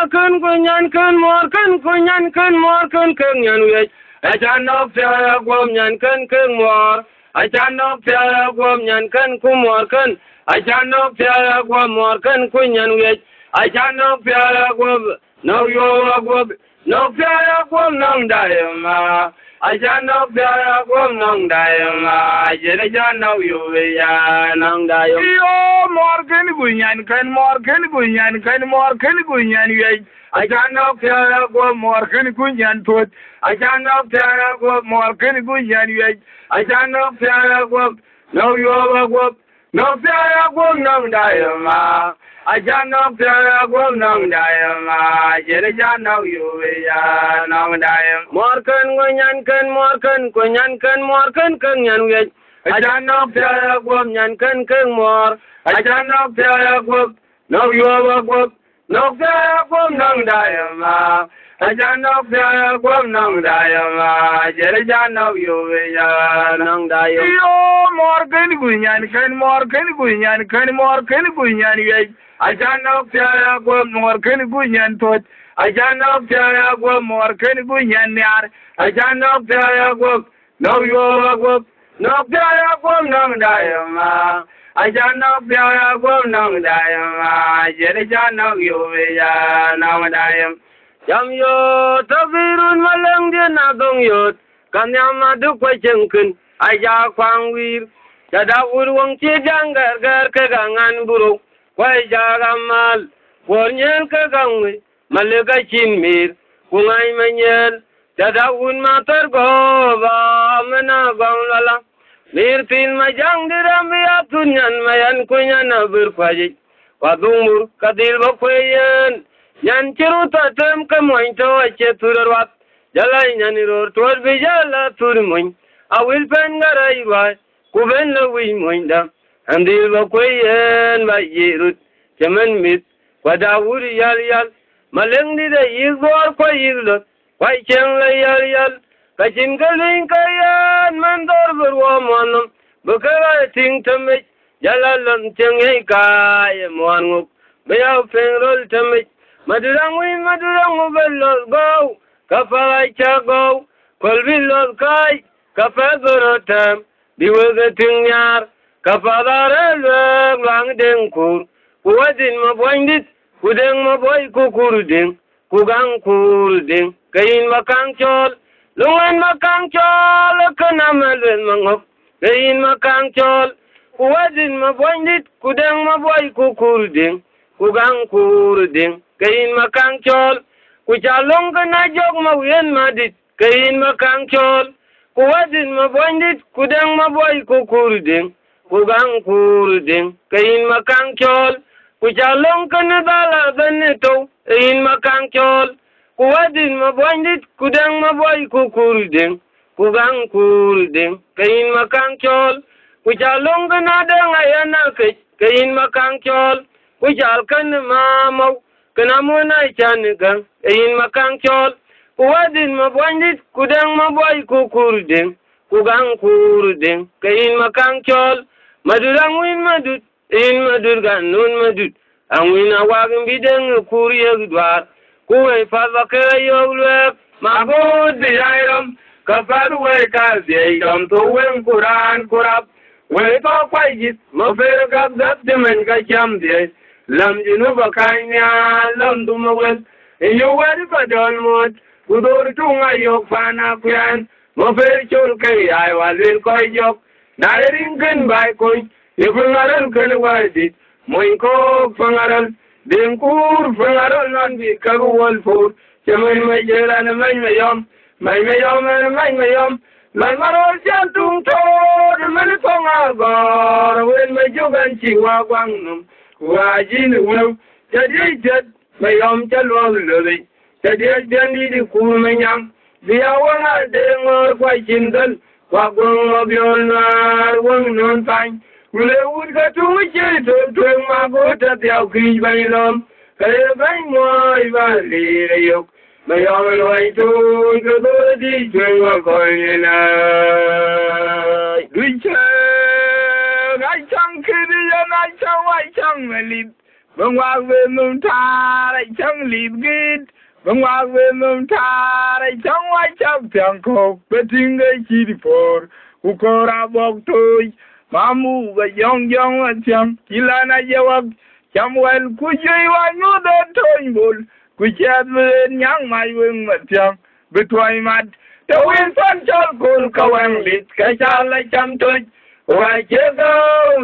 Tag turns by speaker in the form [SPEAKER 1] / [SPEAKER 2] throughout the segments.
[SPEAKER 1] Morkan kunyankan morkan kunyankan morkan kunyan wech. Achanok tiara gwam nyankan kung mor. Achanok tiara gwam nyankan kumorkan. Achanok tiara gwam morkan kunyan wech. Achanok tiara gwam no yo gwam no tiara gwam nang dayama. Achanok tiara gwam nang dayama. Jere janok yo ya nang dayam.
[SPEAKER 2] Yo morkan kunyankan morkan kunyankan morkan kunyan wech. Achanok tiara gwam morkan kunyan tot. Achanok tiara gwam morkan kunyan wech. Achanok tiara gwam no yo gwam no tiara gwam nang dayama. Achanok tiara gwam nang dayama. Jere janok yo ya nang dayam.
[SPEAKER 1] Morkan kunyankan morkan kunyan wech. Achanok tiara gwam nyankan kung mor.
[SPEAKER 2] Achanok tiara gwam no yo gwam no tiara gwam nang dayama. Achanok tiara gwam nang dayama. Jere janok yo ya nang dayam. Yo morkan kunyankan morkan kunyan wech. Achanok tiara gwam morkan kunyan tot. Achanok tiara gwam morkan kunyan nyar. Achanok tiara gwam no yo gwam no tiara gwam nang dayama. Achanok tiara gwam nang dayama. Jere janok yo ya nang dayam.
[SPEAKER 1] Jam yo tabirun malang dia nadong yot. Kanyama dukwa jengken. Aja kwang wir. Jada urwang cidang gar kegangan buruk. Kwai jagamal. Warnyen kegangwi. Malaga chinmir. Kungai menyen. Jada un mater goba. Mena gong lalang. Mirtin majang dirambi atunyan. Mayan kunyan abir kwajik. Wadumur kadil bakwayan. Yan ciruta tem kamoy to ache turarwat. Jalay nyaniror tuwar bijala turmoy. Awil pen garay wa. Kuben lawi moynda. Andil bakwayan ba yirut. Chaman mit. Kwadawur yal. Maleng dida yigwar kwa yiglot. Kway cheng la yal. Kachin galing kayan mandor berwa manam. Bakara ting tamit. Jalalan cheng hey kaya muanguk. Bayaw pengrol tamit. Madurang mubelol go, kapalay go, kolbilol kay, kapagorotam, biwagating yar, kapadarel lang dengkur, kuwadin mabuandit, kudeng mabuay kukuruding, kugang kuruding, kayin makangchol, lungan makangchol, kanamalwen mangok, kayin makangchol, kuwadin mabuandit, kudeng mabuay kukuruding, kugang kuruding, kayin makangchol, kuchalong ka na jog mawiyan madit, kayin makangchol, kuwadin mabwandit, kudang mabuay kukuruding, kugang kuruding, kayin makangchol, kuchalong ka na dalagan nito, kayin makangchol, kuwadin mabwandit, kudang mabuay kukuruding, kugang kuruding, kayin makangchol, kuchalong ka na dangayan akit, kayin makangchol, kuchal ka na mamaw, kanamuna chanigang, ayin makangchol, kuwadin mabwandit, kudang mabuay kukuruding, kugang kuruding, kayin makangchol, madurang win madut, ayin madurgan nun madut, ang winawaging bidang kuriyag dwar, kuway pabakayog lwek,
[SPEAKER 2] Mabud biyayram, kaparuway kasiyayram, tuwing kuran kurap, way to kwayjit, mafirgab dap dimen kacham diyay, lam jinuba kanya lam dumawel iyo wadi padon mot kudur tunga yok fana kuyan mo fer chol kay ay walil koy yok nairing ken bay koy ifungaral ken wadi moy ko fangaral denkur fangaral nan bi kagwal fur chemen may jelan may mayom may marol jantung to men tonga gor wen may jogan chiwa gwangnum wajin wulu jadi jad mayom chalwa lori jadi jandi di kumanyam biya wana dengor kwa chingal kwa gong biol nar wong non pan wule wud ka tu che to ma go ta tiao ki bailom kare bai moi ba li yok mayom loi tu ko do di chen wa ko na duiche ngai chang kiri ya ngai chang wai chang melit bông hoa về mông tha lại chẳng lịp gít bông hoa về mông tha lại chẳng ai chấp thằng khóc bên tiếng gây chi đi phổ u cô ra bọc tôi mà mu và dòng dòng ở chẳng chỉ là na giàu chăm quen cú chơi hoa nhớ đến thôi buồn cú chết bên nhang mai vương mà chẳng bên thoại mặt tôi yên phân cho con câu ăn lịt cái cha lại chăm tôi hoài chết đâu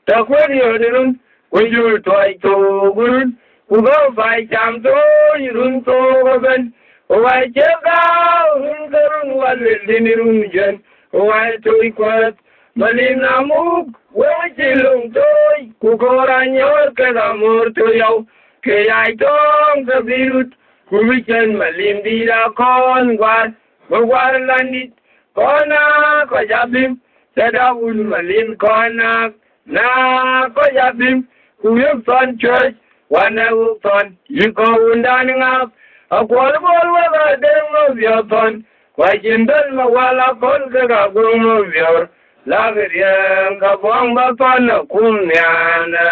[SPEAKER 2] ta quên nhiều đi luôn quên rồi thoại tổ luôn cú có phải chăm tôi luôn tôi bên hoài chết đâu luôn cái luôn hoài lịt đi luôn chân hoài tôi quên mà liền nam úc quên chỉ lùng tôi cú có ra nhớ cái làm mưa tôi yêu cái ai trong cái virus cú bị chân mà liền đi ra con quan Bawal landit kona ko jabim sadawul malin kona na ko jabim kuyuk ton church wana ton yiko undan ngap akwal bol wala demo bioton kwa jindal mawala kon ga gumo bior lagriyan ka bong ba ton kumnyana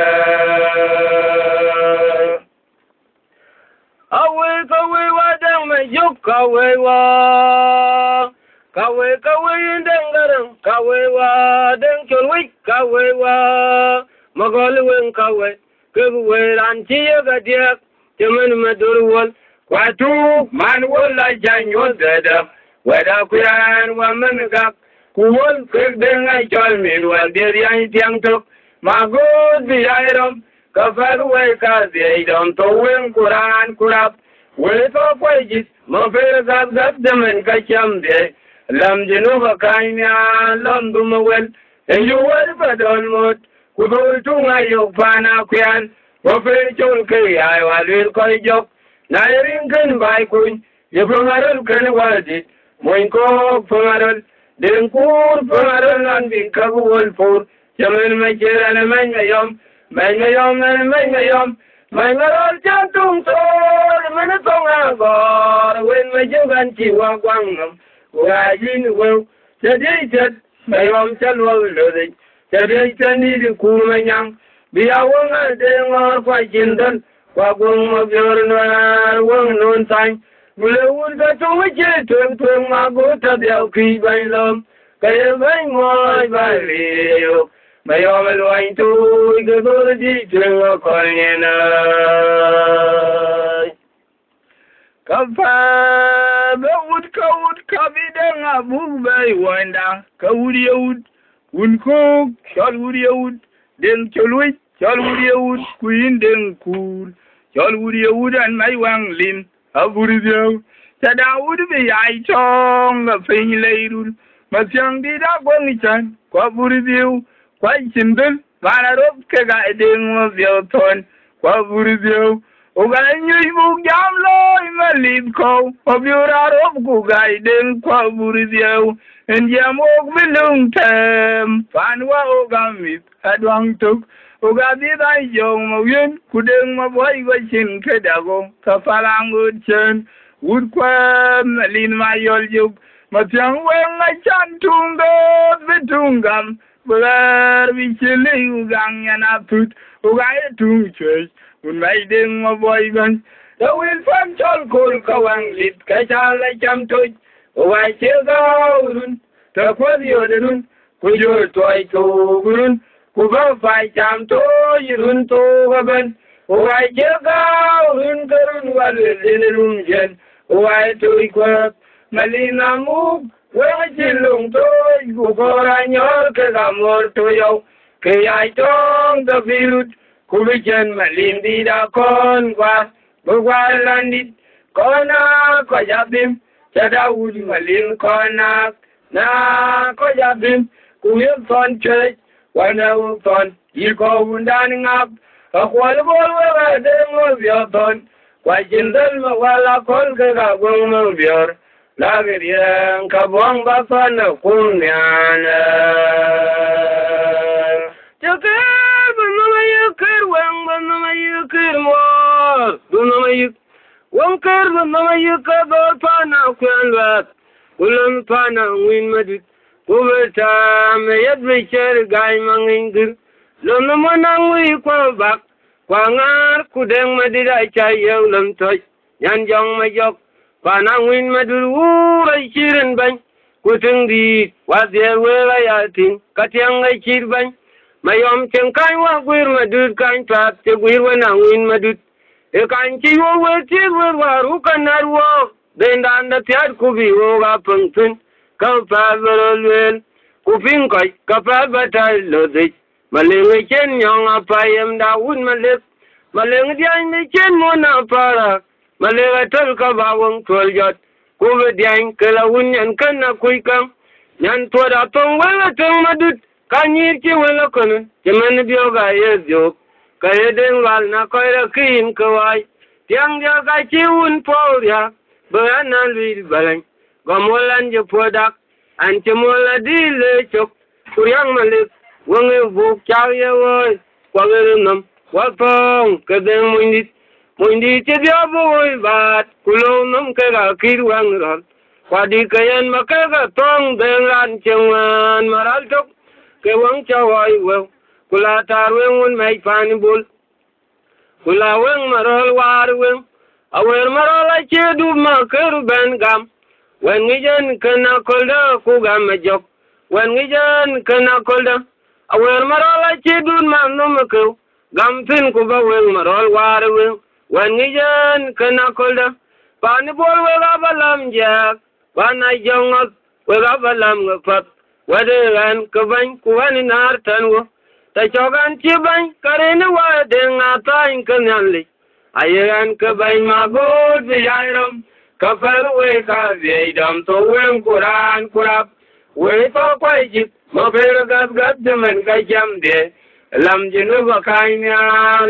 [SPEAKER 2] awe wa dang me yuk kawe wa indeng garang kawe wa deng chulwik kawe wa magol wen kawe kewe ran chiya gadiak temen madurwal kwatu man wala janyo dada wada kuyan wa mengak kuwol kerdeng ay chol min wal derian tiang tok magod biyairam kafar way ka zeidam to wen Quran kurap we to kwajis mo fer gab demen ka chamde lam jinu bakanya lam dumawel e yu wal badon mot kudo tunga yo pana kyan mo fer chol ke ay walil ko jok na rin kan bai kun ye promarol kan wadi moin ko promarol den kur promarol an bi kabul for jamen me jera man yom Mày ngồi trong tung thôi, mày nó không ăn gò, quên mày chứ gan chỉ qua quăng ngầm, gà gì nữa đâu, chờ đi chết, mày ôm chân luôn rồi đấy, chờ đi chân đi thì cù mày nhang, bây giờ uống ăn để ngồi quay chín thân, qua quăng mà giờ nó uống nôn xanh, mày uống cái chung với chơi thường mà cố thật đeo khi bay lom, cái bánh ngồi bay liều. Mày ôm lo anh tôi cứ tôi đi trường con nghe nơi cà phê câu bị đang à bung bay hoài đang câu điêu un khúc cho điêu đừng cho lối điêu queen đừng cool cho điêu anh mấy quăng lim ở điêu ta đau bị ai trong là phê lấy luôn mà chẳng đi đã quăng chân qua điêu quay chindul mana rob ke ga ding mo bioton kwa burzio o ga nyu bu jam lo ma lib ko o biura rob ku ga ding kwa burzio en jam ok bilung tem pan wa o ga mit adwang tuk o ga di dai jong mo yen ku ding ma boy wa chin ke dago ka falang ud chen ud kwa lin ma yol juk ma tiang wen a chan tung do bitungam Belar bichele ugang yana put ugay tung church un mai ding mo boy ban the will fan chol kol kawang lit ka cha la cham toy ugay che gaurun ta ko dio de run ku jo toy to gurun ku ba fai cham to yun to gaban ugay che gaurun karun wal de run jen ugay toy ko malina mu Wai chilung tôi cô ra nhớ cái amor tôi cái ai trong the virus cô bị chân mà liền đi đã con qua landit con có gia đình cha đã uống mà liền con na có gia đình cô biết con chơi qua đâu con chỉ có uống đan ngáp ở quán bol và đêm ngồi biểu con qua chân thân mà qua là con cái gà quân ngồi biểu Lagriyan ka buang bapa na kumyana. Chakar banamayukir wang banamayukir mo. Dunamayuk wang kar banamayuka bapa na kwanwat. Ulam pa na win madit. Kubeta mayat bichar gay mangingir. Lom naman ang wi kwa bak.
[SPEAKER 1] Kwangar kudeng madida chai yew lam toy. Yan jong ma jok. Kwanang win maduru chirin bany. Kutung di wazir wela yatin. Katiang ay chir bany. Mayom cheng kai wa gwir madud kain pat. Te gwir wanang win madud. E kain chi wo wel chir wel waru kanar wo. Dendan da tiad kubi wo ga pengtun. Kau pa verol kuping kai kapal batai lodik. Maleng chen nyong apayam daun malek. Maleng diang ni chen mona para. Maleng tol ka bawang tol jot. Kuwe diang kelawun yan kana kuikang. Yan tua da tong wala tong madut. Kanyir ki wala konun. Jeman bioga yezok. Kaya den wal na koira kin kawai. Tiang dia ka chiun poria. Bayana luil balang. Gamolan je podak. Antemola dile chok. Kuryang malik. Wangi buk chow ye woy. Kwagirinam. Wapong. Kadeng muindit. Muindit che dia boy bat. Kulong nam kega kirwang ral. Kwadi kayan makega tong dengran chengwan maral chok. Kewang chawai wew. Kula tarweng un may panibul. Kula weng maral war weng. Awer maral ay chedu makeru ben gam. When we jan kana kolda kugam majok. When we jan kana kolda. Awer maral ay chedu no makeru. Gam tin kuba weng maral war weng. When we jan kana kolda. Panibul wega balam jak. Wanay jongot wega balam ngapat. Waderan kabany kuwani nar tanwo. Tachogan chibany karene wadeng atay kanyanli. Ayeran kabany magod biyayram. Kapal we ka biyayram to weng kuran kurap. We to kwayjit mabir gad demen kajam de. Lam jinu bakanya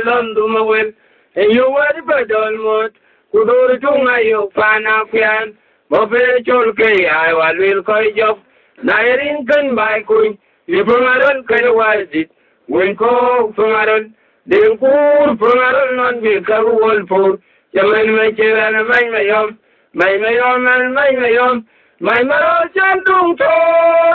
[SPEAKER 1] londu mawil. Yu wadi badol mot. Kudur tungayo panakyan. Mabir cholke ay walwil koy job. Nairin kan bai kuin, li pengaron kaya wajib. Wenko pengaron, dengkur pengaron non bi karu wolpur. Jaman mai ceran mai mayom, mai maro jantung to,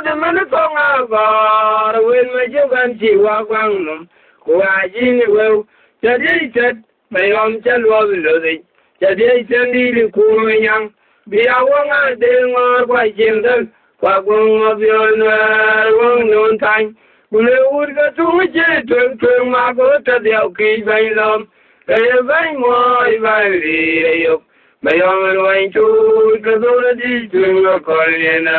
[SPEAKER 1] de mana kong agar, wen mai jugan jiwa gwangnom. Kuaji ni wew, jadi cet, mayom chalwa bilodi. Jadi cendi kumenyang, biawang adengor kwa jendel. Wagong mabion wang non tang. Kule urga tuji tung magota diao ki bain lom. Kaya bain moi bain li yok. Mayong wain tu kadora di tung kolena.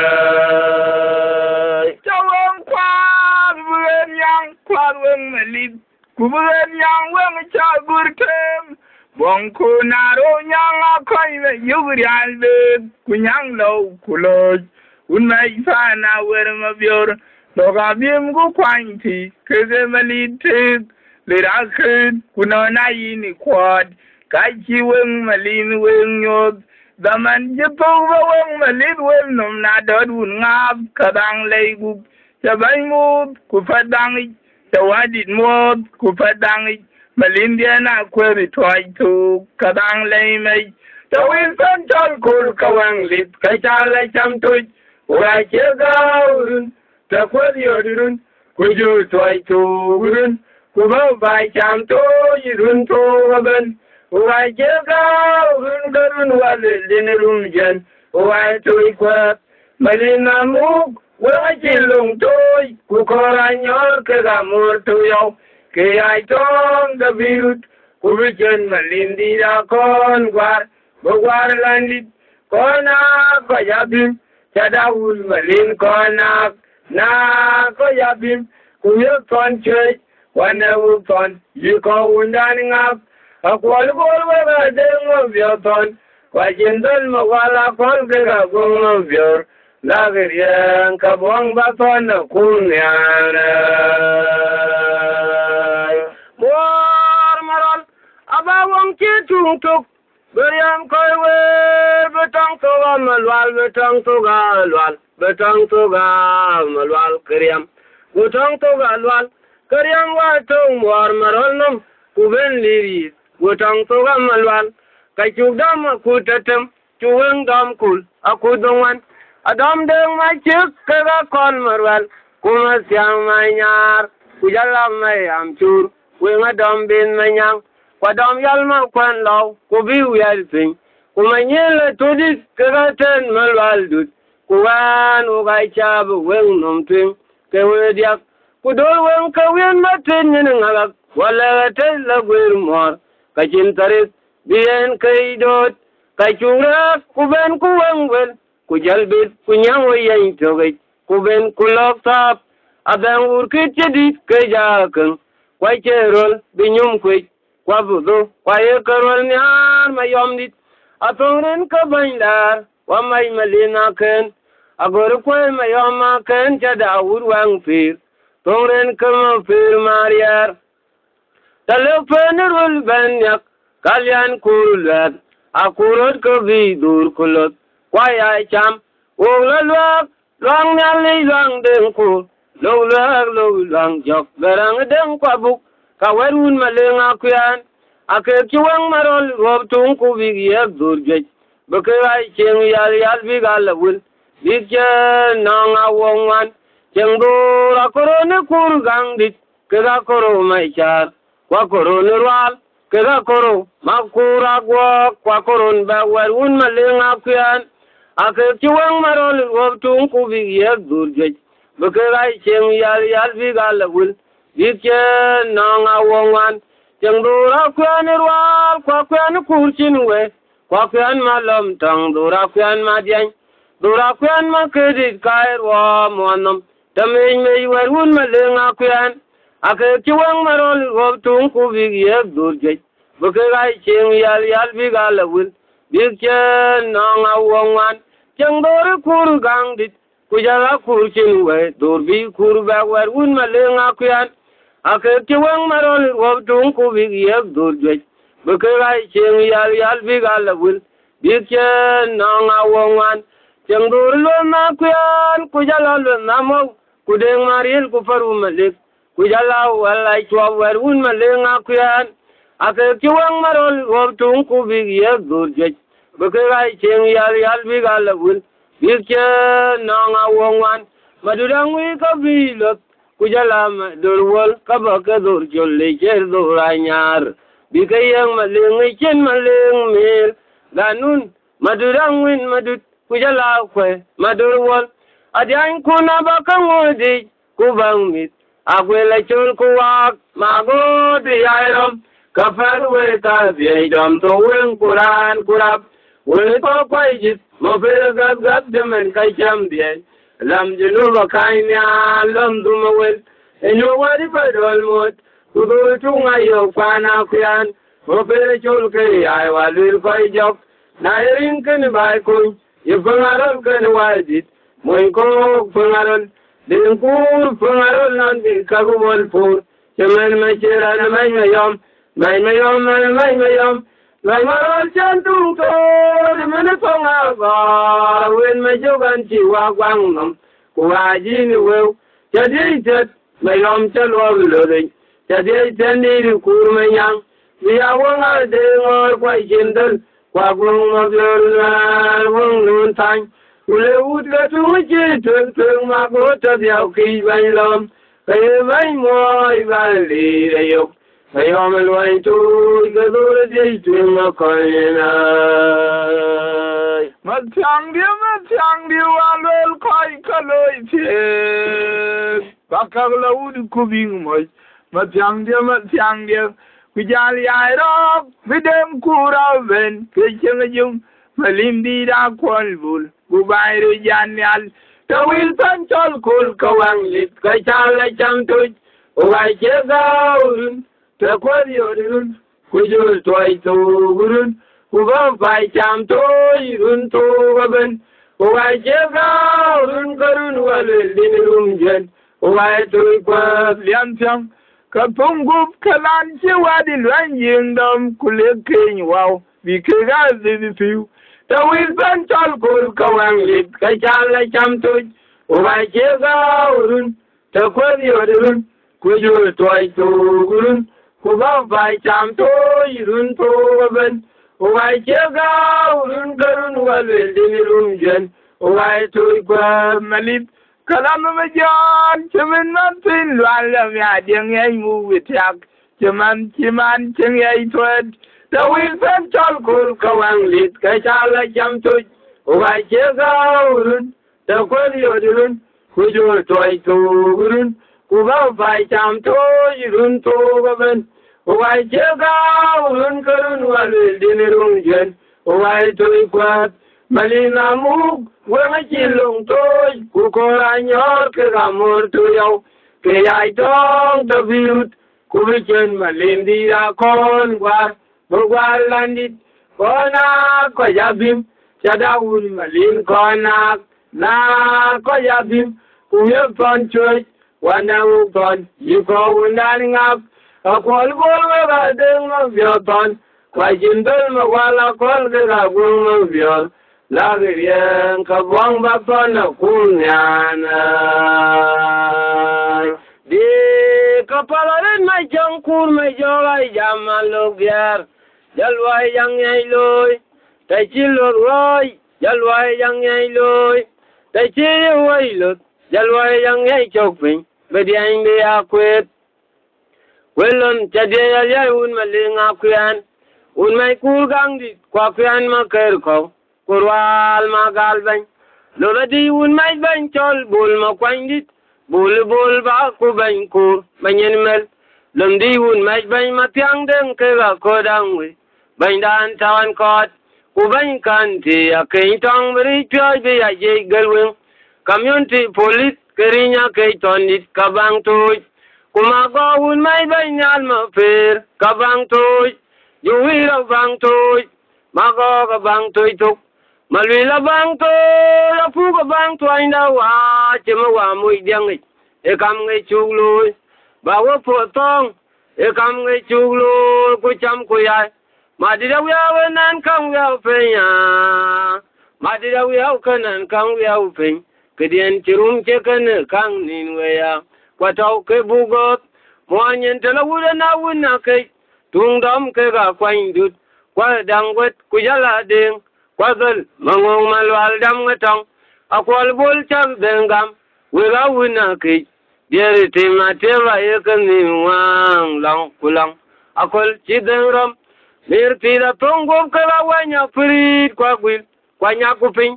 [SPEAKER 1] Chawang kwad bulan yang kwad wang malid. Kubulan yang wang chagur kem. Wang kunaro yang akoy me yugri albe. Kunyang low kuloj. Un mai fa na wer ma bior do ga bim go kwanti kege malite le rakhen kuna na yini kwad ka chi wen malin wen yod da man je po wen malin wen nom na do un ngab ka dang le gu ja bai mu ku fa dang ja wadi mo ku fa dang malin dia na kweri twai tu ka dang le mai to wen san chol kul ka wang lit ka cha le cham tu Wa chegawrun, ta kwadiyorun, kuju toy turun, kuba bai cham to yirun to waban. Wa chegawrun garun walilin jan, wa toy kwat, malina muk, wa chilung toy, kukoranyor kegamur tuyaw, ke ay tong gabirut, kubijan malindi da kon gwar, bagwar landit, kona kayabim. Chadawul malin konak na koyabim kuyo ton church wana wuton yiko undan ngap akwal gol wala deng bioton wajindal mawala kol kega gong bior lagriyan kabong baton kunyana war maral abawang chitung tuk Beriam koiwe betang toga malwal betang toga lwal betang toga malwal keriam betang toga lwal keriam wa tong war marol nom kuben liri betang toga malwal kachugdam kutatem chuweng dam kul akudongwan adam deng ma chik kaga kon marwal kuma siang ma nyar kujalam mai amchur wenga dom bin manyang kwa dom yalma kwan law ku bi wel pin ku manyele tudit kagaten malwaldut ku wan u gai chab wen nom tin ke wedia ku dol wen ka wen matin ngala wala te la gwir mor ka chin tarit bien kai dot ka chura ku ben ku wen ku jalbit ku nyang yen toge ku ben ku loktap adan urkit jadit ke jakan kwa cherol binyum kwe kwa budo kwa yekarol nyar mayom dit atongren ka bandar wa may malina ken agor kwe mayom ken jada urwang fir tongren ka fir mariar telefonul banyak kalian kulat akurot ka bidur kulot kwa ya cham ulalwak long nyali long dengku low lang jok garang deng kwa buk ka werun malenga kuyan ake kiwang marol rob tung ku big yek durjej beke ay cheng yal big alawul big nang awongwan cheng do la korone kur gang dit ke ga koro mai char kwa korone rwal ke ga koro makura kwa koron ba werun malenga kuyan ake kiwang marol rob tung ku big yek durjej beke ay cheng yal big alawul big nang awongwan cheng do ra kuyan rwal kwa kuyan kurchin we kwa kuyan malam tang do ra kuyan madyan do ra kuyan makedit kai wa monam tamen me werun malenga kuyan ake kiwang marol rob tung ku big yek durjej beke ay cheng yal big alawul big nang awongwan cheng do ra kur gang dit kujala kurchin we dorbi kurba werun malenga kuyan ake kiwang marol rob tung ku big yek durjej beke ay cheng yal big alawul big nang awongwan cheng dur lo na kuyan kujala lo namo kudeng maril ku faru malik kujala walai chwa werun malenga kuyan ake kiwang marol rob tung ku big yek durjej beke ay cheng yal big alawul big nang awongwan madurang wi ka bilot kujala durwol ka baka dur jolle cher do ranyar bikayang maling chen maling mil ganun madurang win madut kujala kwe madurwol adyan kuna baka ngodi kubang mit agwela chul kuwak magodi ayrom kafarwe ka biydam to wen kuran kurap we ko kwajit mo fer gab demen kay cham biye lam jinu bakanya lam dumawel enyo wari padol mot kudu tunga yo pana kuyan mo fer chul ke ay walil fay jok na rin ken bay kun yefangarol ken wajit moy ko fangarol den kur fangarol nan bi kagumol pur chemen me chera na mayom Lai marol chantung to di mana ponga ba wen me jogan chi wa gwang nom ku aji ni we jadi jet me yom chalo lo de jadi tani ri kur me yang mi awanga de ngor kwa jindal kwa gwang ma la wong nun tan ule ut la tu chi tung ma go ta diao ki ban lom kai mai moi ba li de yok Ayom elway tu gadur jay tu makoyna. Matang dia walol koi kaloi che. Bakag laud kubing moy. Matang dia kujali ayrok bidem kura ben kecheng malindi da kolbul gubayru janyal tawil pancol kul kawang lit kachala chamtuj uway chegaurun Takwariorun, kujul toy to gurun, kubam pai cham toy to gaben, uwai chega urun karun walil din jen, uwai toy kwa liam chang, kapungup kalan chewadi luan yingdom kuleking wow, bikaga zidifiu, tawil ban chal kul kawang lit, kachala cham toy, uwai chega urun, takwariorun, kujul toy to gurun, Kubang pai cham to irun to gaben, uwai chega urun karun walil din jen, uwai toy kwa malip kalam majan chemen natin lualam ya deng ay mu wityak
[SPEAKER 2] chiman chừng ai thuận ta win phép cho cùn cầu ăn lịt cái cha lại chăm tôi vài chiếc gạo run ta quên yêu run cô chú tôi tu run cô bảo phải chăm tôi run tu cái bên vài chiếc gạo run cái run vào đi run chuyện vài tôi quát Malina muk wang chilung tôi cô ra nhớ cái gamor tôi yêu cái ai tông ta viut cô bị chân Malin đi ra con qua landit con có gia bim cha daun Malin con na có gia bim cô nhớ con chơi quan nào con yêu có undan ngap con ga đừng mà việc con quay chân tới mà qua là con cái là quân mà việc Lagrian kabang bapan kunyana di kapalaran mai jangkur mai jolai jamalugyar jalwai yang nyai loi tai chilor roi jalwai yang nyai loi tai chiloi lut jalwai yang nyai chokpin bediang de akwet welon chadia ya un malinga kyan un mai kurgang di kwa kyan maker ko Kurwal magal bang lola di un mai bang chol bul ma kwang dit bul ba ku bang kur banyen mel lom di un mai bang ma tiang deng ke ga ko dang wi bang dan tawan kot ku bang kan ti a ke tong bri choi be ya je galwen community police kerinya ke ton dit ka bang tu kuma go un mai bang nyal ma fer ka bang tu yu wi ra bang tu ma go ka bang tu tuk Malwila bang to la pu ka bang to ainda wa chema wa mui diang e kam ngai chuglu ba wo pho tong e kam ngai chuglu ku cham ku ya ma di da wa nan kam ya pe ya ma di da wa kan kam ya pe ke dien chirum che kan kang nin we ya kwa tau ke bu go mo nyen te la wu na wu na ke tung dom ke ga kwang dut kwa dang wet ku ya la ding Wadal mangong malwal dam ngatong akwal bol cham dengam wira wina ki deri tima teva ekani wang lang kulang akwal chidengram mir tira tongom kala wanya prit kwa gwil kwa nyakupin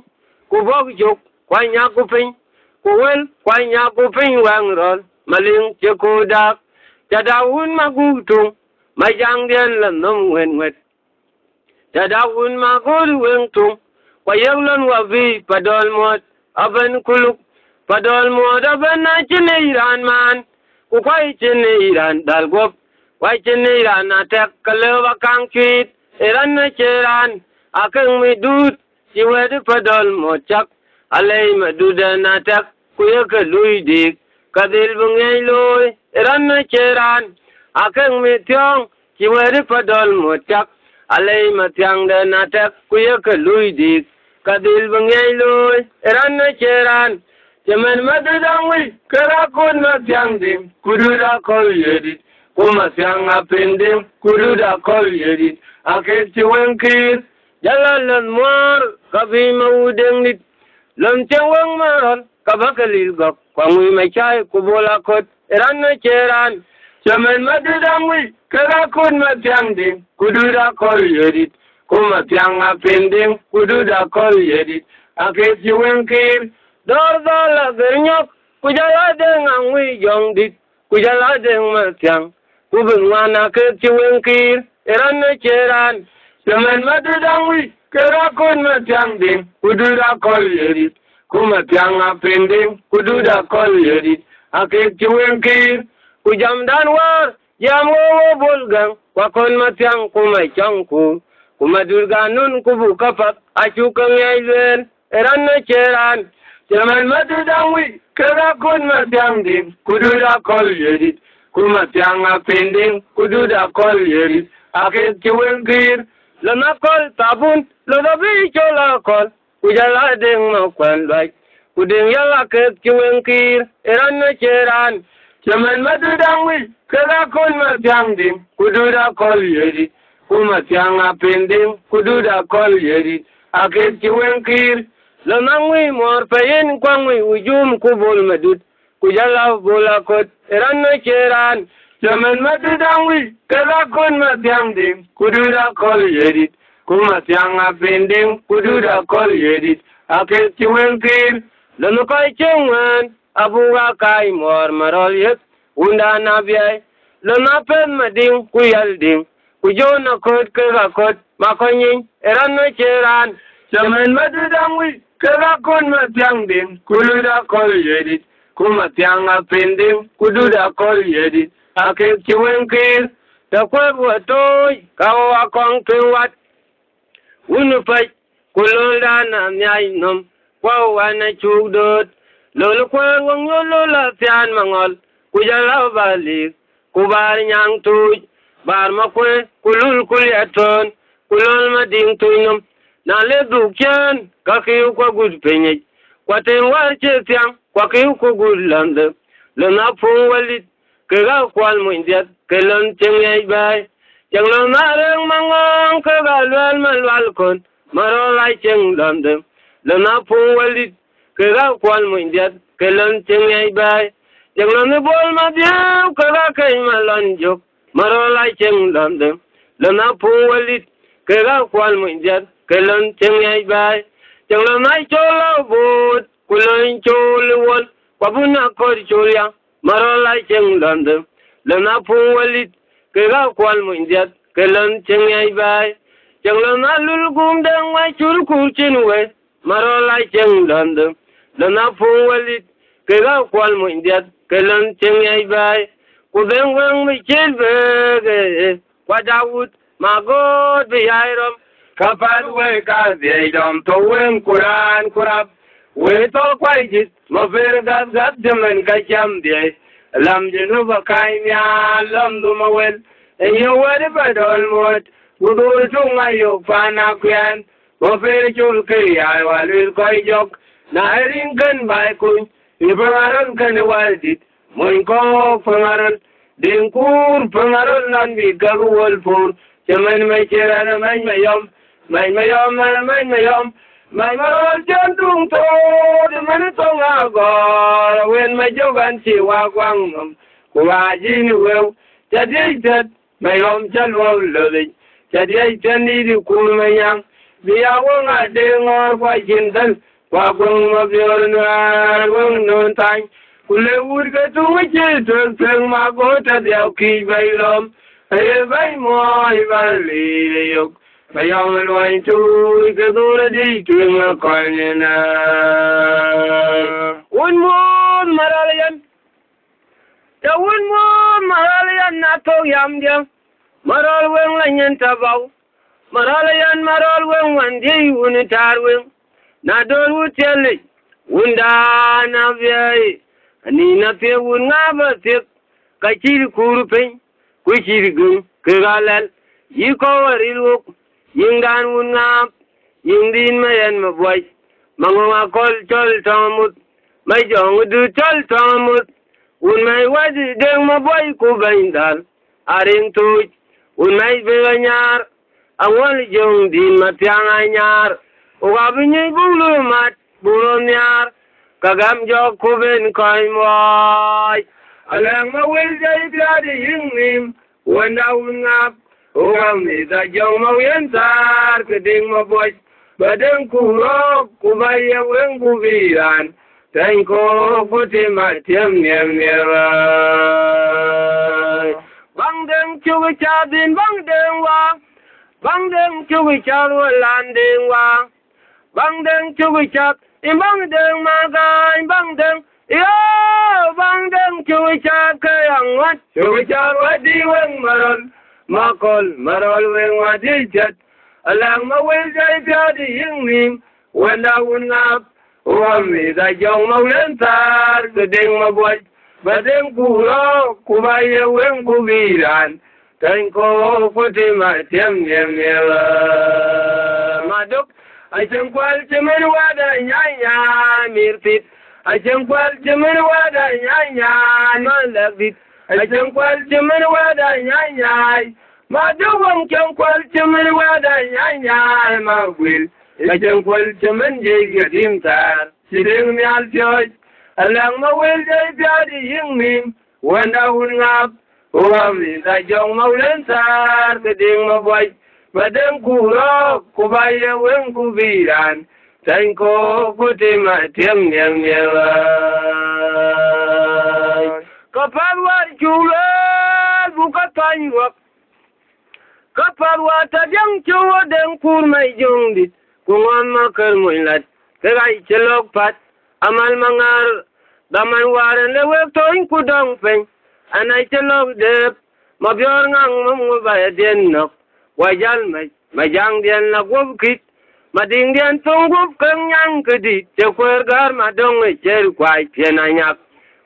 [SPEAKER 2] kubog jok kwa nyakupin kuwel kwa nyakupin wang rol maling chekodak chadawun magutung majang dian lannom wenwet Tadawun magul wengtung, wayawlan wabi padol mod, aban kuluk, padol mod aban na chiniran man, kukwai chiniran dalgop, kwai chiniran atek kalewa kang chit, iran na chiran, akang midut, siwede padol mod chak, alay madudan atek, kuya kaluy dik, kadil bungay loy, iran na chiran, akang mityong, siwede padol mod chak, Alay matyang da natak kuya ka luidik kadil bangyay loy eran na cheran chaman madadang wi karakon matyang dim kududa kol yedit kumatyang apindim kududa kol yedit akit chiwang kir jalalan muar kabi maudeng nit lam chawang maral kabakalil gok kwangwi machay kubola kot eran na cheran chaman madadang wi karakon matyang dim kududa kol yedit kumatyang apindim kududa kol yedit akit chiwang kir dor la gernyok kujala deng angwi jong dit kujala deng matyang kubengwan akit chiwang kir eran na cheran chaman madadang wi karakon matyang dim kududa kol yedit kumatyang apindim kududa kol yedit akit chiwang kir kujam dan war jam wo bulgang wakon matyang kumay changku kumadurga nun kubu kapat achukang yailen eran na cheran chaman madudang wi karakon matyang dim kududa kol yedit kumatyang apindim kududa kol yedit akit chiwang kir lana kol tabun lodabi chola kol kujala deng makwan bay kudeng yala akit chiwang kir eran na cheran chaman madudang wi karakon matyang dim kududa kol yedit kumatyang apindim kududa kol yedit akit chiwang kir lanang wi mor payin kwang wi ujum kubol madud kujala bola kot eran na cheran
[SPEAKER 1] Chaman matudangwi, kala kon matyangding, kududa kol yedit, kumatyang apending, kududa kol yedit, akil chiwenkir, lanukai chungwan, abuwa kai mor marol yet, unda nabiay, lanapen mading, kuyalding, kujona kot kega kot, makonyin, eran no cheran, chaman matudangwi, kala kon matyangding, kududa kol yedit, kumatyang apending, kududa kol yedit, akil chiwenkir, takweb watoy, kawa kong kiwat, unupay, kulolda na nyay nom, wana chugdot, lolo kwer wang yolo tian mangol, kujalaw balik, kubar nyang tuj, bar makwe, kulul kulyaton, kulol mading tuynom, nale dukyan, kakiw kwa gud penyej, kwa tenwar chetyang, kwa kiw kwa gud lande, lona pung walit, kega kwal muindiat, kelon chengyay bay, changlon nareng mangong, kega lwal malwal kon, marolay cheng lande, lona pung walit, kega kwal muindiat, kelon chengyay bay, changlon bol madyaw, kega kay malon jok, marolay cheng lande, lona pung walit, kega kwal muindiat, kelon chengyay bay, changlon ay cholaw bot, kulon choluwon, kwabuna kod cholya, marolay cheng lande, lona pung walit, kega kwal muindiat, kelon chengyay bay, changlon alul gumdang way chulkul chinwe, marolay cheng lande, lona pung walit, kega kwal muindiat, kelon chengyay bay, kubeng weng michil bege, kwadawut, magod biyayrom, kapad we kazyayom, to weng kuran kurap, we to kwaijit, mafer gazgat jaman kacham diye, lam jinuba kaimya, lam dumawel, enyo wadi badol mot, kudur tunga yok pana kuyan, mafer chul kiyay walil koijok, na erin kan bay kuy, ipangaron kan waldit, moinko pangaron, dingkur pangaron nan bigagu walpur, jaman may chirana may mayom, may mayom, may marol jantung to, di manitong agor, when may jogan si wagwang, kuwajin wew, chadiyajat, mayom chalwaw lodi, chadiyajat nidi kulmayang, biyawang adengor kwa jindan, wagwang mabiyor na wang nontang, kulewur ka tuwachil tulpeng magota diyaw kibaylom, ay bay mo ibali yok. Mayong alwain tuwi kadura di tuwing akanya na. Unmon maralayan. Ta unmon maralayan na to yam. Maralweng lanyan tabaw. Maralayan maralweng wandi unitarweng. Nadol wuteli. Unda na biyay. Ani na te un nga ba te. Kachiri kurupeng. Kuchiri gung. Kegalal. Yiko warilwok. Ying dan wun ngap, ying din mayan maboy, mangunga kol chol tamut, may jong du chol tamut, un may wadi deng maboy kubaindal, aring tuj, un may biganyar, ang wali jong din matyang anyar, ugabinyay bulu mat, bulon nyar, kagam jok kuben koy moy, alang mawil jay bladi ying nim, wanda wun ngap, ugam ni sa jong mawiyantar, keding maboy, badeng kurok, kubaya weng kubiran, tengko puti matyam niyam niyaran. Bang deng chuwi chabin, bang deng wa, bang deng chuwi chalwa landing wa, bang deng chuwi chab, bang deng magay, bang deng, yo, bang deng chuwi chab kayang wat, chuwi chalwa di weng maron, makol marol weng wadijat, alang mawil jay piyadi ying nim, wanda wun ngap, wami da jong mawlentar, kedeng maboy, badeng kuro, kubaya weng kubiran, tengko puti matyam niyam madok, ayang kwal cemen wada nyanya mirtit, ayang kwal cemen wada nyanya malagit, ayang kwal cemen wada nyanya, madawang kyang kwal cemen wada nyanya magwil, ayang kwal cemen jay gadimtar, sideng nyal tiyoj, alang mawil jay piyadi ying mim, wanda hun ngap, Uami ta jong mau lên xa cái tiếng mà quay mà đêm cù đó cù bay quên cù vì đàn thành cô cù tìm mà tiếng nhàng nhàng có phát hoa chú lên bu có thanh hoặc có phát hoa ta jăng chú đêm cù mày jong đi cùng ăn mà cơn mùi lật cái gai chế lốc phát amal mangar daman waren le wek toin ku dong pen anai chế lốc đẹp mà biar ngang mà mua bài điện nọc wajal mà giang điện là quốc kít mà đình điện tung quốc cưng nhang cái đi chơi queer gar mà đông người chơi quay phiền anh nhạc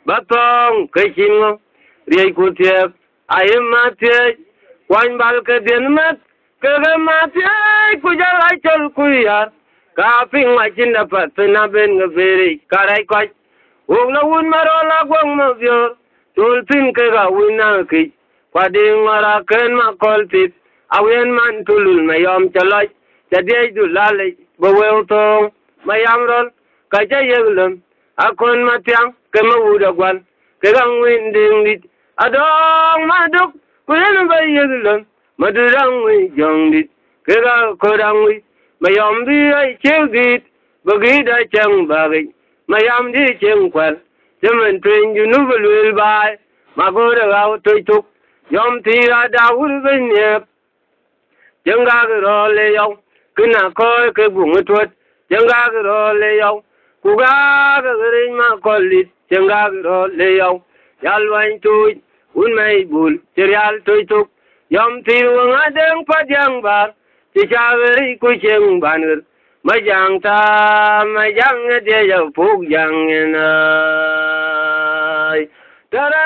[SPEAKER 1] bắt tông cái chim ngô riêng cụ thiệp ai mà thiệp quanh bal cái điện mất cái mà thiệp cụ giờ lại chơi cụ yar cà phê mà chín đã phát na bên người về cả đại quay uống là uống mà rồi là quăng mà biar chul pin cái gạo uống na kít Pading marakan makoltit awen man tulul mayom chalai jadi dulale bawe utong mayam rol kaja yeglem akon matiang kema udagwan kegang winding dit adong maduk kuyen bay yeglem madurang wi jong dit kega kodang wi mayom bi ai chegit bagi da chang bagi mayam di cheng kwal jemen twen junubul bai magoda gau toituk yom tira dawul benyep janga role yau kina koy ke bungu tuat janga role yau kuga grin ma kolit janga role yau yalwain tu un mai bul cereal toituk yom tiru ngadeng padang bar ticaweri ku ceng banur majang ta majang dia yau puk jang nai tara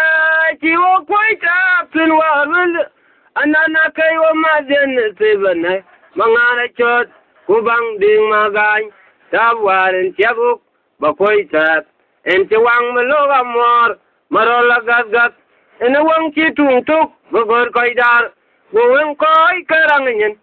[SPEAKER 1] chiwo kwai ta pin warul anana kai wa maden sebana mangana chot kubang ding magan tabwarin chabuk bakwai ta en chiwang maloga mor marola gat en wang chi tung tuk gor kai dar gowen kai karangen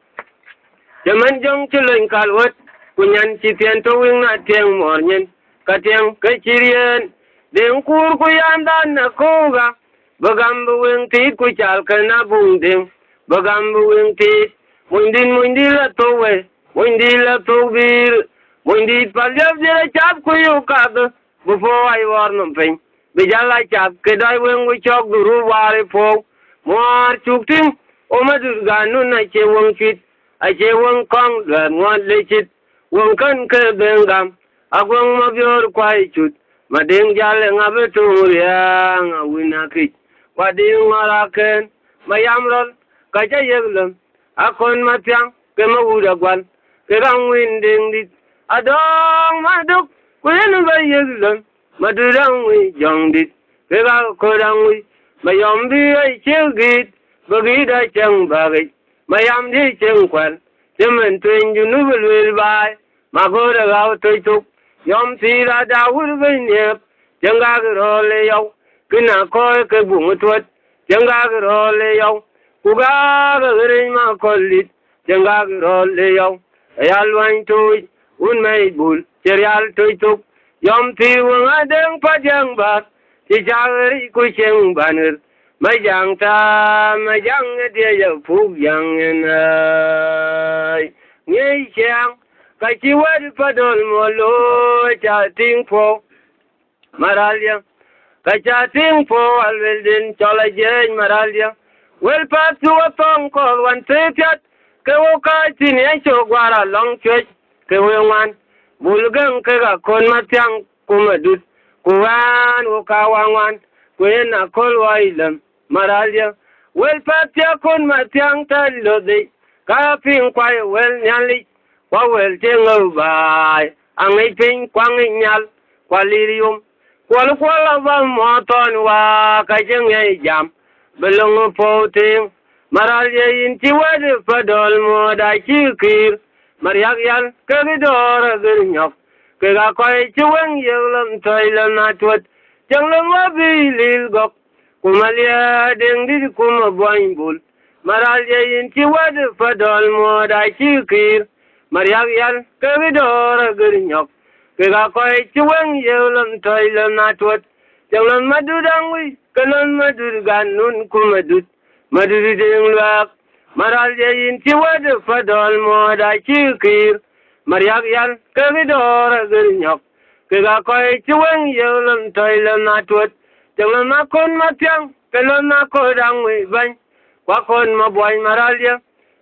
[SPEAKER 1] jaman jong chuleng kalwat kunyan chi tian to wing na tiang mornyen katiang kai chirien deng kur ku yandan na koga bagam buwing tit ku chal kana bung ding bagam buwing tit mundi la towe mundi la tobir mundi palyab jere chap ku yu kad bufo ai war nom pen bijala chap kedai wing wi chok duru ware po mor chuktim omadur ganu na che wong chit a che wong kong la ngon le chit wong kan ke bengam agwang mabior kwai chut mading jale ngabe turiang awinakit wading maraken mayam rol kaja yeglem akon matiang kemawudagwan kerang winding dit adong maduk kuyen ba yeglem madurang wi jong dit kera korang wi mayam bi ai chegit bagi da chang bagi mayam di cheng kwal jemen twen junubul wil bai magoda gaw toituk yom tira dawul benyep janga role yau kina koy ke bungu tuat janga role yau kuga grin ma kolit janga role yau ayalwan toy un mai bul cereal toituk yom tiwang adeng padang bat ti jagri ku cheng banur majang ta majang dia ya phuk yang nai ngei chang kai chi wad padol molo cha ting pho maralia kai cha ting pho alwel din chola jen maralia wel pa tu tong ko wan te pyat ke wo kai tin ye cho gwara long chwe ke wo wan bulgang ke ga kon ma tyang kumadut kuwan wo ka wan ku na kol wailam maralia wel pa tia kon ma tyang ta lo de ka ping kwai wel nyali qua wel cheng bai angai ping quang nyal qualirium qual va mo ton wa ka jeng ye jam belong po ting maral ye in ti wad padol mo da chikir mariak yan ke dor gir nyok ke ga koi chuang yelam toilam na tuat janglam wa bi lil gok kumalia deng di kum boin bul maral ye in ti wad padol mo da chikir mariak yan ke dor gir nyok ke ga koi chuang yelam toilam na tuat janglam madudang wi kalon madud ganun kumadud madud ding lak maral jayin ti wad fadol moda chikir mariak yal kagidor gurnyok kaga koy chiwang yelam toilam natwat jangan makon matyang kalon makodang wi ban wakon maboy maralya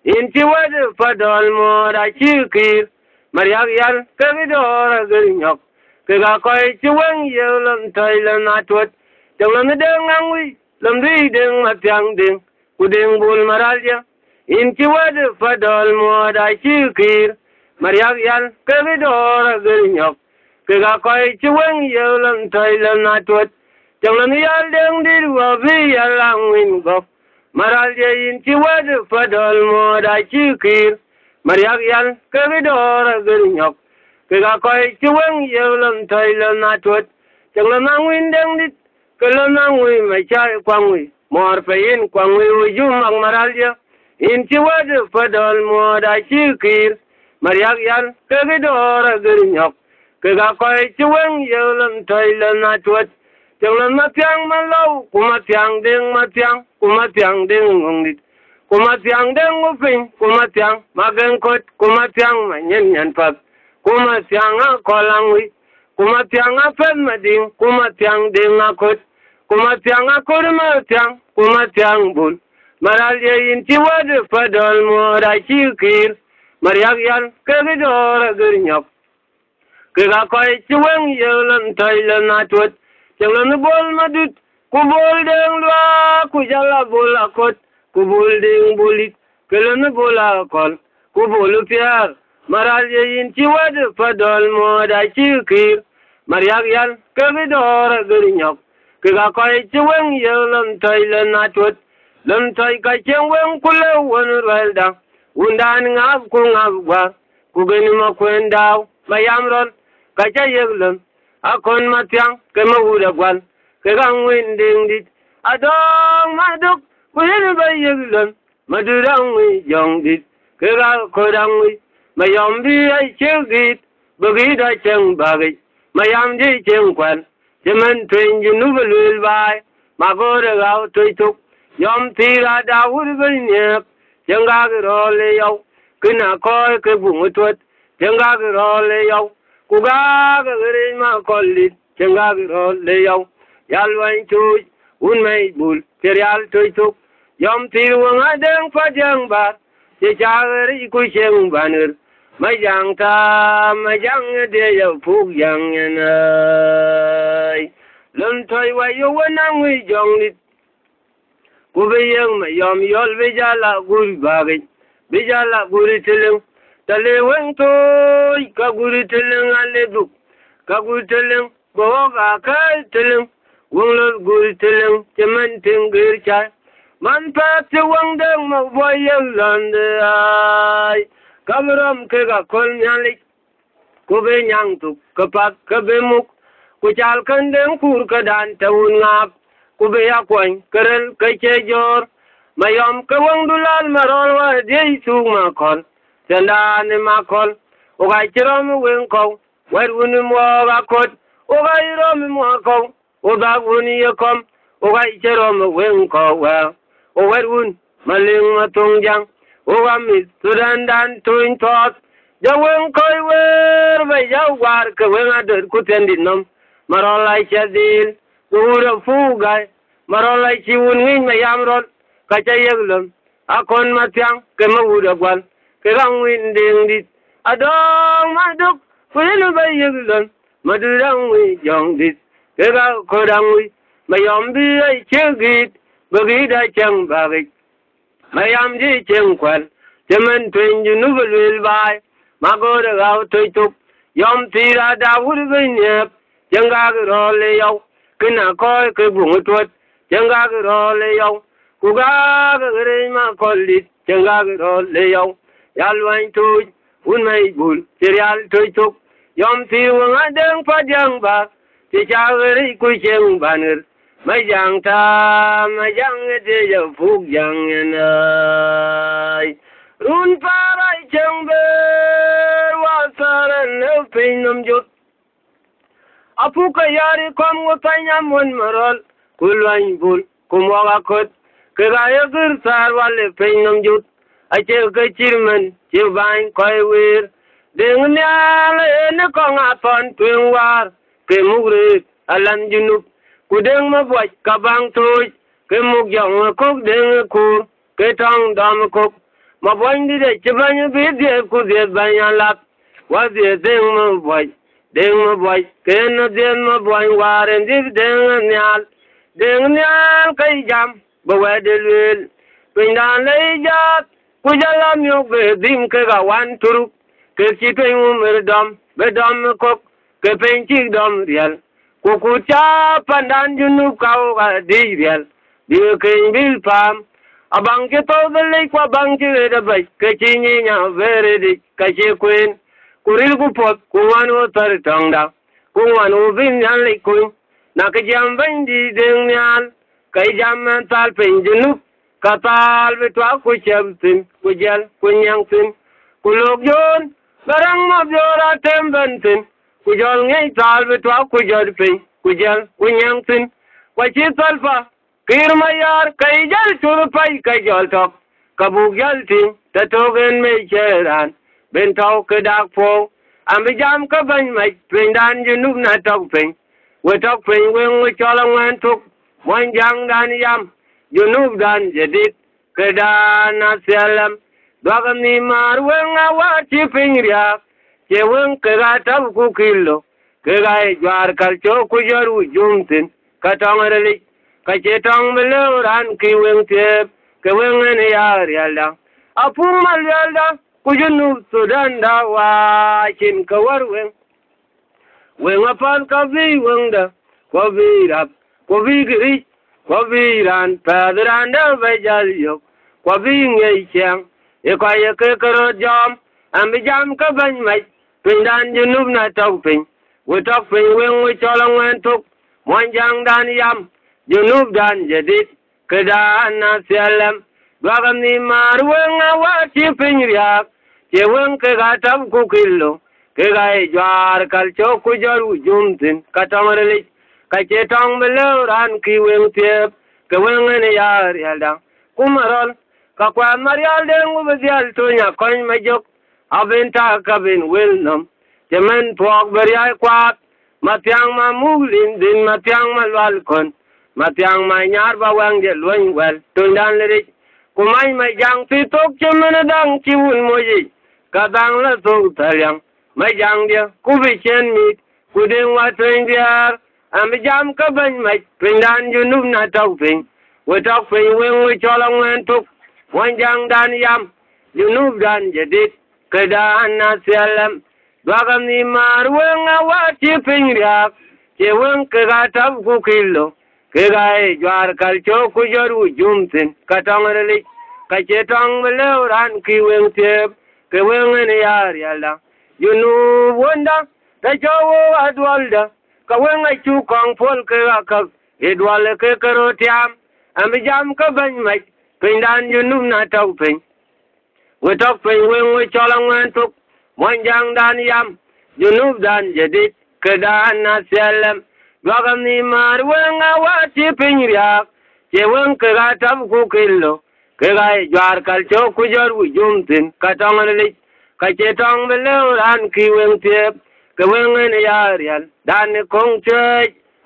[SPEAKER 1] inti wad fadol moda chikir mariak yal kagidor gurnyok kaga koy chiwang yelam toilam natwat jangan deng angwi lam ri deng matyang deng kudeng bul maralya inti wad fadol moda chikir mariak yal kagidor gurnyok kaga koy chiwang yelam toilam natwat jangan yal deng dirwa bi yalang win gop maralya inti wad fadol moda chikir mariak yal kagidor gurnyok kaga koy chiwang yelam toilam natwat jangan angwin deng dit kalon angwi machai kwangwi mor payin kwangwi ujumang maralya inti wad fadol moda chikir mariak yal kagidor gurnyok kaga koy chiwang yelam toilam natwat jangan matyang malau kumatyang deng ngongdit kumatyang deng uping kumatyang magengkot kumatyang manyan pap kumatyang kolangwi kumatyang apen mading kumatyang deng akot kumatyang akurmatyang kumatyang bul maralya inti wad fadol moda chikir mariak yal kagidor gurnyok kaga koy chiwang yelam toilam natwat jangan bol madut kubol deng lwa kujala bol akot kubol deng bulit kalon bol akol kubol piar maralya inti wad fadol moda chikir mariak yal kagidor gurnyok kaga koy chiwang yelam toilam natwat lam toy ka chiwang kula won relda undan ngab ku ngabwa ku gani makwendaw mayamron kacha yeglam akon matyang kemawuda gwal kagang winding dit adong maduk kuyin bayeglam madurang wi jong dit kaga kodang wi mayam bi ay chegit bagida cheng bagay mayam ji cheng kwan jemen twen junubul bai magore gaw toituk yom tira dawur ganyek jangag role yaw kina koy ke bungutwat jangag role yaw kuga gare ma kollit jangag role yaw yalwain chuj un mai bul serial toituk yom tirwang adeng pajang bar je chagari ku cheng banur majang ta majang de yaw phuk yang nay lum toy wa yo wanang wi jonglit kubeyang mayom yol bijala guri bagay bijala guri teleng talewang toy ka guri teleng aleduk ka guri teleng boga kal teleng wonglol guri teleng teman tengger chai man pat wang dang ma boyang lande ay kamram ke ga kol nyalik kubenyang tuk kapak kabemuk kuchal kandeng kur kadan taun ngap kubeya kwany kerel kece jor mayom kawang dulal marol wa dey sug makol tandane makol oga chirom wenko wer unum wa kot oga irom makol oga uni yakom oga chirom wenko wa o wer un maling matungjang oga mis sudandan tuin tot jaweng koy wer ba jawar ka wenga der kutendinom marol ay chadil ura fugay marolay chiwun ngin mayamrol kacha yeglum akon matyang kemawuda gwal kerang winding dit adong maduk kuyin bay yeglum madurang wi jong dit kera kodang wi mayam bi ay chegit bagida chang bagit mayam ji cheng kwal temen twen junubul wil bay magoda gaw toituk yom tira dawur ganyep jangag role yaw kina koy ke bungutwat jangag role yaw kuga gare ma kollit jangag role yaw yalwain tuj un mai bul serial toituk yom tiwang adeng pajang ba ti chagari ku cheng banir mai jang ta mai jang de yaw phuk jang nay run parai cheng ber wa saran no pinum jut apu ka yari kom ngo tanya mon marol kulwan bul kumwa kot ke ga yagir sar wale penam jut ache ke chirman chibain koi wir deng nyal ne kong aton tuen war ke mugre alan junub kudeng ma boy kabang toy ke mug jong kok deng ku ke tong dam kok ma boy di de chiban bi de ku de ban lap wa de deng ma boy ke no de ma boy waren di deng nyal kai jam ba wa de lel pindan le jat ku jalam yo be dim ke ga wan turu ke chi tuen mer dam be dam kok ke pen chi dam rial kukucha pandan junub kau ga di rial di ke bil pam abang ke to bele kwa bang ke da bai ke chi ni nya vere di ka che kuen kuril ku pot ku wan o tar tang da ku wan o bin yan le ku na ke jam ban di deng nyal kai jam tal pen junub katal be twa ku chem tin ku jal ku nyang tin ku lok jon barang ma jora temben tin ku jol ngei tal be twa ku jol pin ku jal ku nyang tin kwa chi salfa kir mayar kai jal chur pai kai jol tok kabu jal tin ta togen me cheran ben tau ke dak fo am jam ka ban mai pin dan junub na tok pin we tok pin we cholang wan tuk mon jang dan yam junub dan jedit ke dan asalam dogam ni mar we ngawa chi pin ria che wen ke ga tab ku kilo ke ga jar kal cho ku jaru jumtin ka tong reli ka che tong melo ran ki wen te ke wen ne yar yalda apu mal yalda ku junu sudan da wa chin ka war wen apan ka vi wen da ko vi rap ko vi gri ko vi ran padran da vajal yo ko vi ngei chang e ka ye ke karo jam am jam ka ban mai pindan junub na tau pin we tok pin we cholang wen tuk mon jang dan yam junub dan jedit kedan na salam bagam ni mar we ngawa chi pin riak che wen ke ga tab ku kilo ke ga jar kal cho ku jaru jumtin ka tamarli ka che tong melo ran ki wen te ke wen ne yar yalda kumarol ka kwa marial den u bezial to nya kon majok abenta kabin welnam Jemen puak beriai kuat, matiang ma muglin din matiang ma walkon, matiang ma nyar bawang je luang wel, tundan lirik, kumai ma jang titok jemen dang ciwun moji, kadang la sok talyang, ma jang dia, kubi chen mit, kuding watring biar, ambi jam kabany ma, pindan junub na tok ping, we tok ping wing we cholang wentuk, wan jang dan yam, junub dan jedit, kedan na salam, bagam ni mar wen awa chi pin riak che wen ke ga tab ku kilo ke ga jar kal cho ku jaru jumtin ka tong reli ka che tong melo ran ki wen te ke wen ne yar yala yunu wonda ta cho wo adwalda ka wen ai chu kong pol ke ga ka edwal ke karo tiam am jam ka ban mai pindan yunu na tau pin we tok pin wen we cholang wan tuk mon jang dan yam junub dan jedit kedan na salam bagam ni mar wen awa chi pin riak che wen ke ga tab ku kilo ke ga jar kal cho ku jaru jumtin ka tong li ka che tong melo ran ki wen te ke wen ne yar yal dan kong che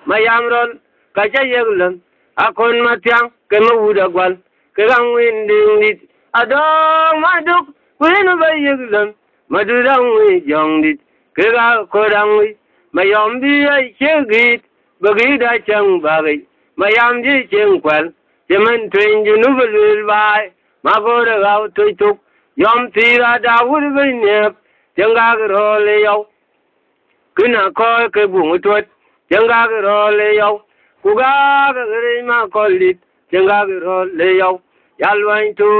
[SPEAKER 1] mayam ron ka che yeglon akon matyang ke mu da gwal ke gang win ding dit adong maduk win ba yeglon madurang wi jong dit ke ga korang wi mayom bi ai chegit bagi da chang bagi mayam ji cheng kwal jemen twen junub lul bai ma go da ga tu tuk yom ti ra da wul bi ne chang ga ro le yo kina ko ke bu tuat chang ga ro le yo ku ga ri ma ko lit chang ga ro le yo yal wan tu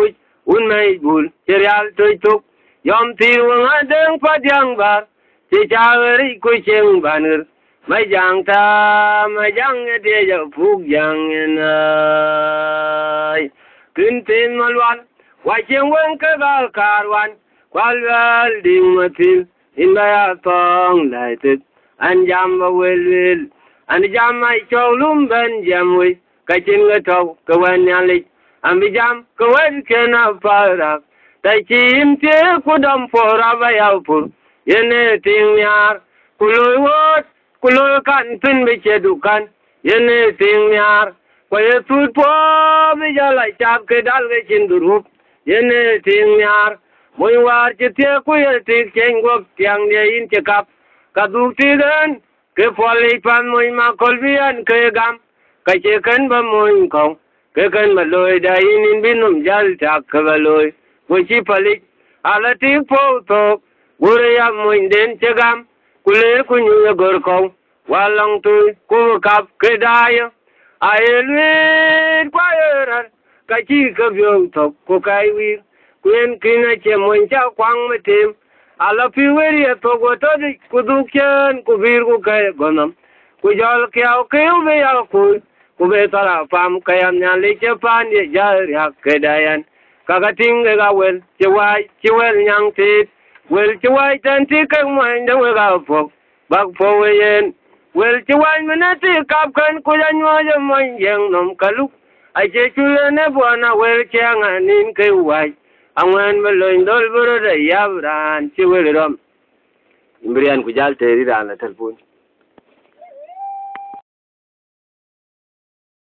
[SPEAKER 1] un mai bul serial tu tuk yom ti wang adeng padang bar ti chawri ku cheng banur mai jang ta mai jang de ja phuk jang nai kun tin malwan wa cheng wang ka ga karwan kwal wal ding matil in ba tong lai tit an jam ba wel an jam mai cholum ban jam wi kachin gato kawan yalik ambijam kawan kena parak tachim te kudam pora bayapur yene tingnyar kuloy kan pin bichedukan yene tingnyar kwaye tut po bijala chap ke dal ke chindurup yene tingnyar moy war chite kuye tik chengok tiang de in chekap kaduk tigan ke poli pan moy ma kolbian ke gam ka chekan ba moy kong ke kan maloy da in binum jal chak kaloy mochi palik ala tik po tok gure ya moy den chegam kule kunyu gor kong walang tu ku kap ke daya aelwe kwayer ka chi ka byong tok ko kai wir kuen kina che mon cha kwang metem ala piweri to go to di kudukyan ku bir ku kai gonam ku jol kyao keu be ya ku be tara pam kayam nya le che pan ye jar ya kedayan kaga ting ga wel che wel nyang ti wel che wai tan ti ka mo nda we ga fo bak fo we yen wel che wai menati kap kan ku ya nyo ye mon yeng nom kalu ai che chu ne bo na wel che nganin ke wai angwan meloin dol buru da yabran ci wele rom imbrian ku jal teri da na telefon